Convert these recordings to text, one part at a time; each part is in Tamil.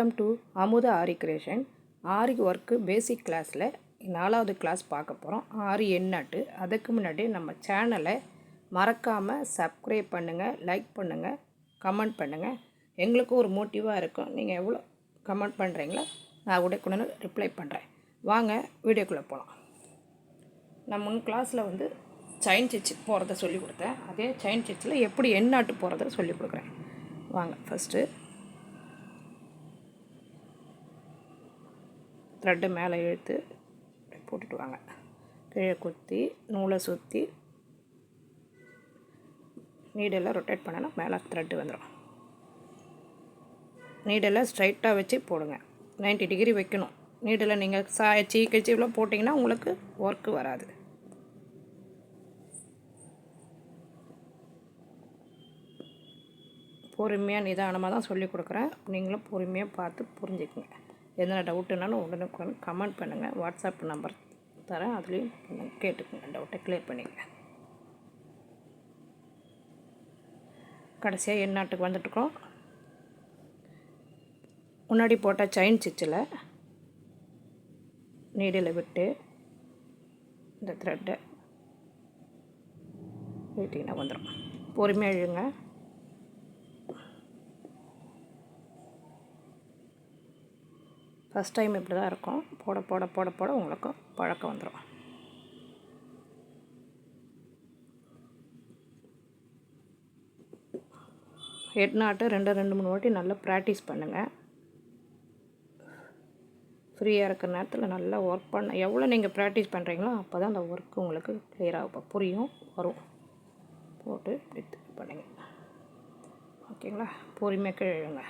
வெல்கம் டு அமுத ஆரி கிரியேஷன். ஆரி ஒர்க்கு பேசிக் கிளாஸில் 4வது கிளாஸ் பார்க்க போகிறோம். ஆரி எண்ணாட்டு. அதுக்கு முன்னாடி நம்ம சேனலை மறக்காமல் சப்ஸ்கிரைப் பண்ணுங்கள், லைக் பண்ணுங்கள், கமெண்ட் பண்ணுங்கள். எங்களுக்கு ஒரு மோட்டிவாக இருக்கும். நீங்கள் எவ்வளோ கமெண்ட் பண்ணுறீங்களோ நான் உடனே ரிப்ளை பண்ணுறேன். வாங்க வீடியோக்குள்ளே போகலாம். நான் முன் கிளாஸில் செயின் ஸ்டிச் போகிறத சொல்லிக் கொடுத்தேன். அதே செயின் ஸ்டிச்சில் எப்படி எண்ணாட்டு போகிறத சொல்லிக் கொடுக்குறேன். வாங்க. ஃபஸ்ட்டு த்ரெட்டை மேலே இழுத்து போட்டுட்டு வாங்க. கீழே குத்தி நூலை சுற்றி நீடெல்லாம் ரொட்டேட் பண்ணனா மேலே த்ரெட்டு வந்துடும். நீடெல்லாம் ஸ்ட்ரைட்டாக வச்சு போடுங்க. 90 டிகிரி வைக்கணும். நீடில் நீங்கள் சாய்ச்சி கிழிச்சி இவ்வளோ போட்டிங்கன்னா உங்களுக்கு ஒர்க்கு வராது. பொறுமையாக நிதானமாக தான் சொல்லிக் கொடுக்குறேன். நீங்களும் பொறுமையாக பார்த்து புரிஞ்சுக்குங்க. எதனா டவுட்டுனாலும் உடனே கமெண்ட் பண்ணுங்கள். வாட்ஸ்அப் நம்பர் தரேன், அதுலேயும் கேட்டுக்குங்க. டவுட்டை கிளியர் பண்ணிக்கங்க. கடைசியாக எண்ணாட்டுக்கு வந்துட்டுருக்கோம். முன்னாடி போட்ட செயின் ஸ்டிச்சில் நீடில் விட்டு இந்த த்ரெட்டை இழுத்திங்கன்னா வந்துடும். பொறுமையாக இழுங்க. ஃபஸ்ட் டைம் இப்படி தான் இருக்கும். போட போட போட போட உங்களுக்கு பழக்கம் வந்துடும். ஹெட் நாட்டு 2-3 வாட்டி நல்லா ப்ராக்டிஸ் பண்ணுங்கள். ஃப்ரீயாக இருக்கிற நேரத்தில் நல்லா ஒர்க் எவ்வளோ நீங்கள் ப்ராக்டிஸ் பண்ணுறீங்களோ அப்போ தான் அந்த ஒர்க்கு உங்களுக்கு கிளியராக புரியும், வரும். போட்டு இப்படி பண்ணுங்க. ஓகேங்களா? பொறுமையாக கீழுங்க.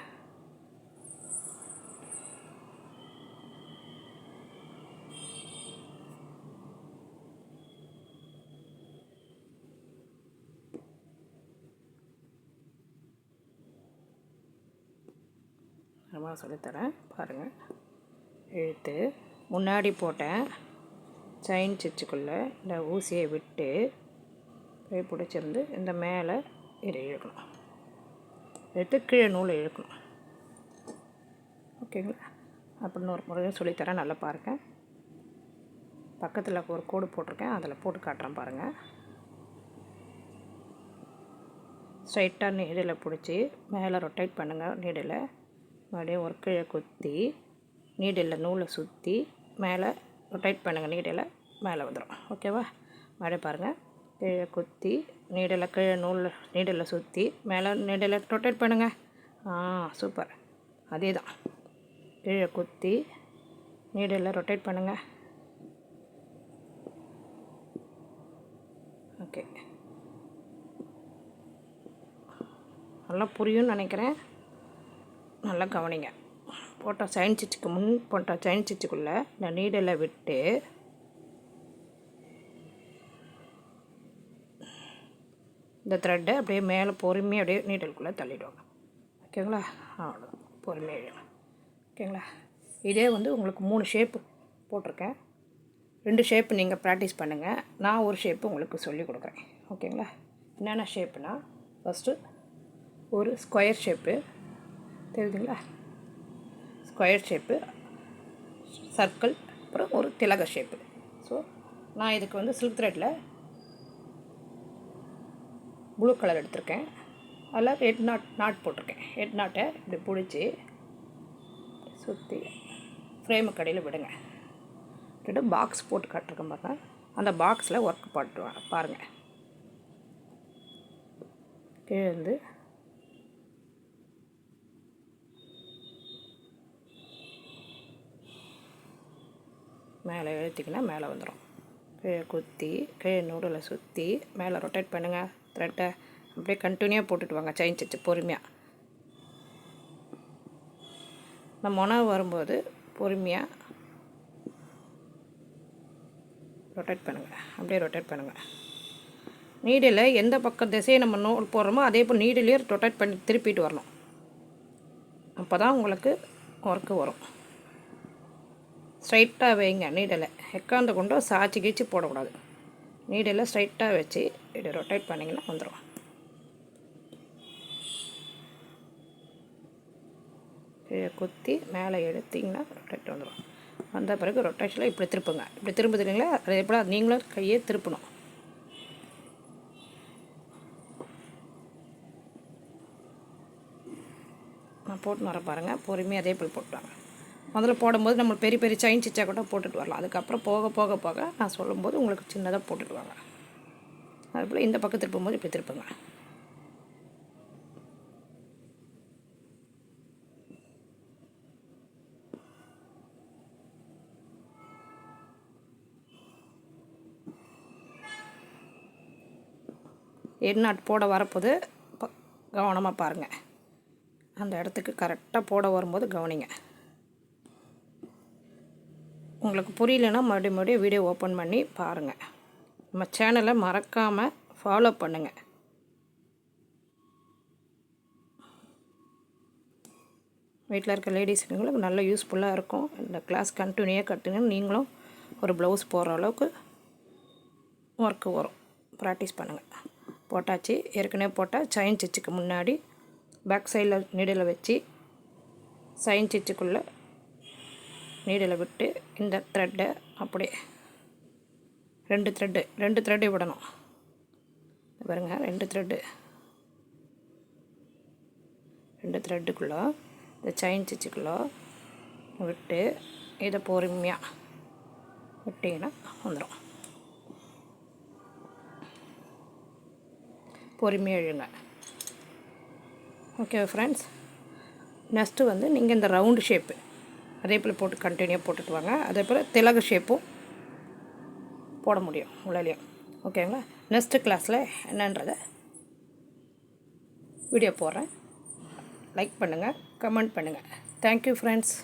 ரொம்ப சொல்லித்தரேன் பாருங்கள். இழுத்து முன்னாடி போட்டேன் செயின் ஸ்டிச்சுக்குள்ளே இந்த ஊசியை விட்டு பிடிச்சிருந்து இந்த மேலே இதை இழுக்கணும். எடுத்து கீழே நூலை இழுக்கணும். ஓகேங்களா? அப்படின்னு ஒரு முறையும் சொல்லித்தரேன். நல்லா பாருங்கள். பக்கத்தில் ஒரு கோடு போட்டிருக்கேன், அதில் போட்டு காட்டுறேன் பாருங்கள். ஸ்ட்ரைட்டாக நீடில் பிடிச்சி மேலே ரொட்டேட் பண்ணுங்கள். நீடில் மறுபடியும் ஒரு கீழே குத்தி நீடில் நூலை சுற்றி மேலே ரொட்டேட் பண்ணுங்கள். நீடில் மேலே வந்துடும். ஓகேவா? மறுபடியும் பாருங்கள். கீழே குத்தி நீடில் கீழே நீடில் சுற்றி மேலே நீடில் ரொட்டேட் பண்ணுங்கள். சூப்பர். அதே தான். கீழே குத்தி நீடில் ரொட்டேட் பண்ணுங்கள். ஓகே, நல்லா புரியும்னு நினைக்கிறேன். நல்லா கவனிங்க. போட்ட செயின் ஸ்டிச்சுக்கு போட்ட செயின் ஸ்டிச்சுக்குள்ளே இந்த நீடில் விட்டு இந்த த்ரெட்டை அப்படியே மேலே பொறுமையாக அப்படியே நீடலுக்குள்ளே தள்ளிடுவாங்க. ஓகேங்களா? அவ்வளோதான். பொறுமையாக. ஓகேங்களா? இதே உங்களுக்கு 3 ஷேப்பு போட்டிருக்கேன். 2 ஷேப்பு நீங்கள் ப்ராக்டிஸ் பண்ணுங்கள். நான் ஒரு ஷேப்பு உங்களுக்கு சொல்லி கொடுக்குறேன். ஓகேங்களா? என்னென்ன ஷேப்புனா, ஃபஸ்ட்டு ஒரு ஸ்கொயர் ஷேப்பு தெரியுதுங்களா? ஸ்கொயர் ஷேப்பு, சர்க்கிள், அப்புறம் ஒரு திலக ஷேப்பு. ஸோ நான் இதுக்கு சில்க் த்ரெட்டில் ப்ளூ கலர் எடுத்திருக்கேன். அதில் ஹெட் நாட் போட்டிருக்கேன். ஹெட் நாட்டை இப்படி பிடிச்சி சுற்றி ஃப்ரேமு கடையில் விடுங்க. விட்டு பாக்ஸ் போட்டு காட்டிருக்கேன் பாருங்கள். அந்த பாக்ஸில் ஒர்க் போட்டு பாருங்கள். கீழே மேலே இழுத்திங்கன்னா மேலே வந்துடும். கீழே குத்தி கீழே நூடில் சுற்றி மேலே ரொட்டேட் பண்ணுங்கள். த்ரெட்டை அப்படியே கண்டினியூவாக போட்டுட்டு வாங்க. செயின் ஸ்டிச்சு பொறுமையாக. இந்த முனை வரும்போது பொறுமையாக ரொட்டேட் பண்ணுங்கள். அப்படியே ரொட்டேட் பண்ணுங்கள். நீடில் எந்த பக்கம் திசையை நம்ம நூல் போடுறோமோ அதே போல் நீடிலேயே ரொட்டேட் பண்ணி திருப்பிட்டு வரணும். அப்போ தான் உங்களுக்கு ஒர்க்கு வரும். ஸ்ட்ரைட்டாக வைங்க. நீடில் எக்காந்த கொண்டோ சாய்ச்சி கீழ்ச்சி போடக்கூடாது. நீடில் ஸ்ட்ரைட்டாக வச்சு இப்படி ரொட்டேட் பண்ணிங்கன்னா வந்துடும். குத்தி மேலே எடுத்திங்கன்னா ரொட்டேட் வந்துடும். வந்த பிறகு ரொட்டேஷனில் இப்படி திருப்புங்க. இப்படி திரும்புது இல்லைங்களா, அதே போல் நீங்களும் கையை திருப்பணும். நான் போட்டு வர பாருங்கள், பொறுமையாக அதே போல் போட்டுவாங்க. முதல்ல போடும்போது நம்ம பெரிய பெரிய செயின் சிச்சா கூட போட்டுட்டு வரலாம். அதுக்கப்புறம் போக போக போக நான் சொல்லும்போது உங்களுக்கு சின்னதாக போட்டுட்டு வாங்க. அதுபோல் இந்த பக்கம் திருப்பும்போது இப்படி திருப்புங்க. எண்ணாட் போட வரப்போது கவனமாக பாருங்கள். அந்த இடத்துக்கு கரெக்டாக போட வரும்போது கவனிங்க. உங்களுக்கு புரியலன்னா மறுபடியும் வீடியோ ஓப்பன் பண்ணி பாருங்கள். நம்ம சேனலை மறக்காமல் ஃபாலோ பண்ணுங்கள். வீட்டில் இருக்க லேடிஸுங்களுக்கு நல்ல யூஸ்ஃபுல்லாக இருக்கும். இந்த கிளாஸ் கண்டினியூவாக கட்டுங்க. நீங்களும் ஒரு ப்ளவுஸ் போடுற அளவுக்கு ஒர்க்கு வரும். ப்ராக்டிஸ் பண்ணுங்கள். போட்டாச்சு. ஏற்கனவே போட்டால் செயின் ஸ்டிச்சுக்கு முன்னாடி பேக் சைடில் நீடில் வச்சு செயின் ஸ்டிச்சுக்குள்ளே நீடில் விட்டு இந்த த்ரெட்டை அப்படியே ரெண்டு த்ரெட்டு விடணும். பாருங்க, ரெண்டு த்ரெட்டுக்குள்ளே இந்த செயின் ஸ்டிச்சுக்குள்ளே விட்டு இதை பொறுமையாக விட்டிங்கன்னா வந்துடும். பொறுமையாக எழுங்க. ஓகே ஃப்ரெண்ட்ஸ், நெக்ஸ்ட்டு வந்து நீங்கள் இந்த ரவுண்டு ஷேப்பு அதே போல் போட்டு கண்டினியூவாக போட்டுட்டு வாங்க. அதே போல் திலகு ஷேப்பும் போட முடியும் உள்ளலையும். ஓகேங்களா? நெக்ஸ்ட்டு கிளாஸில் என்னன்றதை வீடியோ போடுறேன். லைக் பண்ணுங்கள், கமெண்ட் பண்ணுங்கள். Thank you friends.